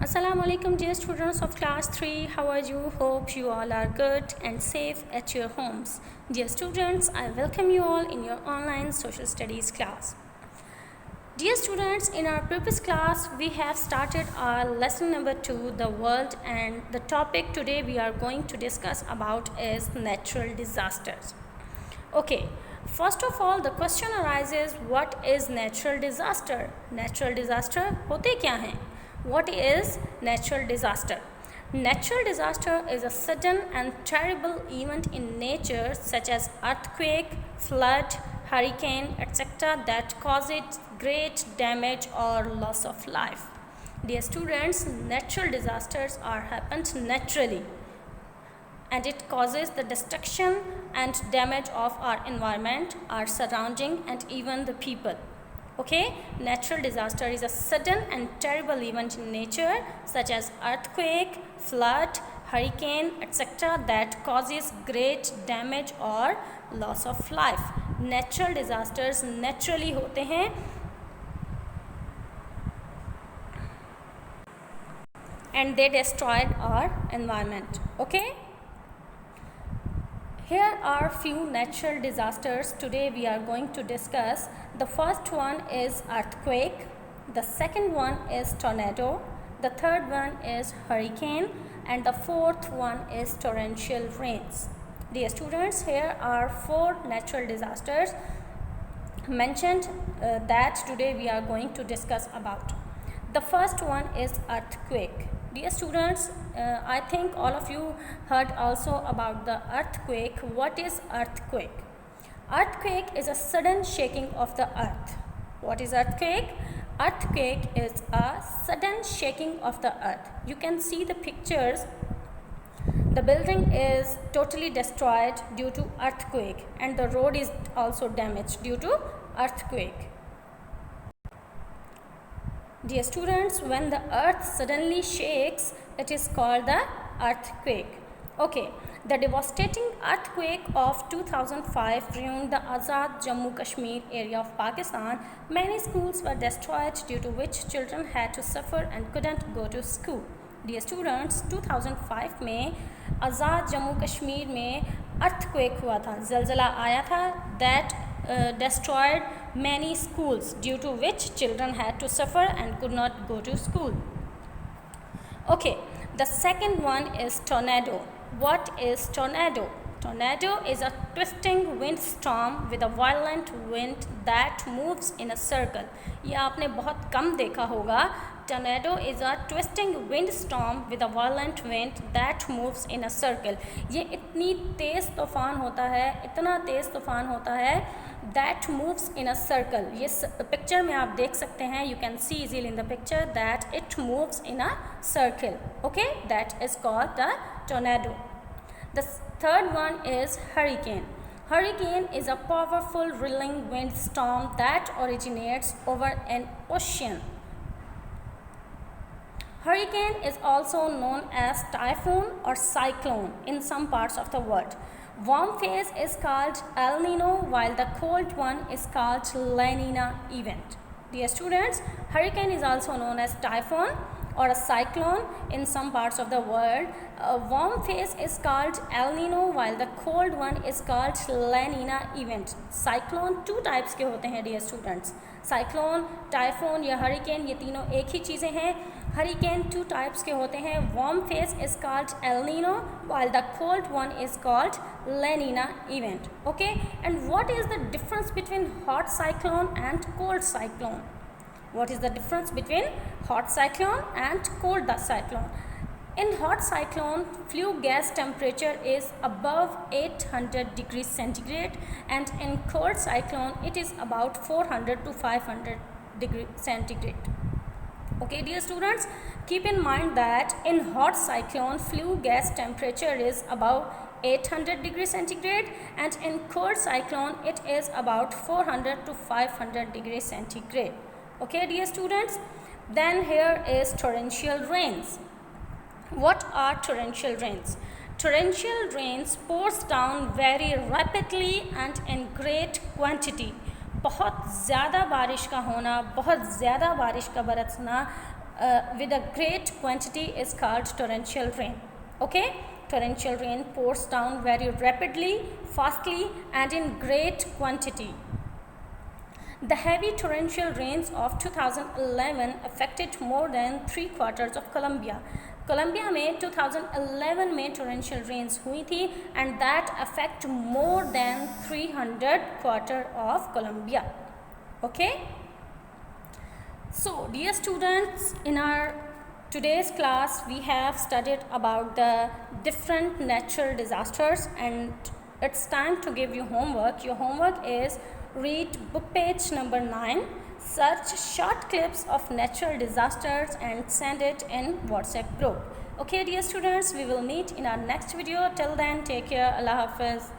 Assalamu alaikum dear students of class 3. How are you? Hope you all are good and safe at your homes. Dear students, I welcome you all in your online social studies class. Dear students, in our previous class we have started our lesson number 2, the world, and the topic today we are going to discuss about is natural disasters. Okay, first of all the question arises, what is natural disaster? Natural disaster होते क्या हैं? What is natural disaster? Natural disaster is a sudden and terrible event in nature such as earthquake, flood, hurricane, etc. that causes great damage or loss of life. Dear students, natural disasters are happened naturally and it causes the destruction and damage of our environment, our surrounding, and even the people. Okay, natural disaster is a sudden and terrible event in nature such as earthquake, flood, hurricane, etc. that causes great damage or loss of life. Natural disasters naturally होते हैं and they destroyed our environment. Okay, here are few natural disasters today we are going to discuss. The first one is earthquake, the second one is tornado, the third one is hurricane, and the fourth one is torrential rains. Dear students, here are 4 natural disasters mentioned that today we are going to discuss about. The first one is earthquake. Dear students, I think all of you heard also about the earthquake. What is earthquake? Earthquake is a sudden shaking of the earth. What is earthquake? Earthquake is a sudden shaking of the earth. You can see the pictures. The building is totally destroyed due to earthquake, and the road is also damaged due to earthquake. Dear students, when the earth suddenly shakes, it is called the earthquake. Okay, the devastating earthquake of 2005 ruined the Azad Jammu Kashmir area of Pakistan. Many schools were destroyed, due to which children had to suffer and couldn't go to school. Dear students, 2005 में आज़ाद जम्मू कश्मीर में earthquake हुआ था, ज़लज़ला आया था, that destroyed many schools, due to which children had to suffer and could not go to school. Okay, the second one is tornado. What is tornado? Tornado is a twisting windstorm with a violent wind that moves in a circle. ये आपने बहुत कम देखा होगा. Tornado is a twisting windstorm with a violent wind that moves in a circle. ये इतनी तेज़ तूफ़ान होता है, इतना तेज़ तूफ़ान होता है that moves in a circle. ये पिक्चर में आप देख सकते हैं. You can see easily in the picture that it moves in a circle. Okay, that is called the tornado. The third one is hurricane. Hurricane is a powerful rolling windstorm that originates over an ocean. Hurricane is also known as typhoon or cyclone in some parts of the world. Warm phase is called El Nino, while the cold one is called La Nina event. Dear students, hurricane is also known as typhoon or a cyclone in some parts of the world. A warm phase is called El Nino, while the cold one is called La Nina event. Cyclone 2 types के होते हैं dear students. Cyclone, typhoon या hurricane, ये तीनों एक ही चीज़ें हैं. Hurricane 2 types के होते हैं. Warm phase is called El Nino, while the cold one is called La Nina event. Okay, and what is the difference between hot cyclone and cold cyclone? What is the difference between hot cyclone and cold cyclone? In hot cyclone, flue gas temperature is above 800 degrees centigrade, and in cold cyclone it is about 400 to 500 degrees centigrade. Okay, dear students, keep in mind that in hot cyclone flue gas temperature is above 800 degrees centigrade, and in cold cyclone it is about 400 to 500 degrees centigrade. Okay, dear students, then here is torrential rains. What are torrential rains? Torrential rains pours down very rapidly and in great quantity. बहुत ज़्यादा बारिश का होना, बहुत ज़्यादा बारिश का बरसना with a great quantity is called torrential rain. Okay, torrential rain pours down very rapidly, fastly, and in great quantity. The heavy torrential rains of 2011 affected more than 3/4 of Colombia. Colombia में 2011 में torrential rains हुई थी and that affect more than 300 of Colombia. Okay. So dear students, in our today's class we have studied about the different natural disasters and it's time to give you homework. Your homework is read book page number 9, search short clips of natural disasters and send it in WhatsApp group. Okay dear students, we will meet in our next video. Till then, take care. Allah Hafiz.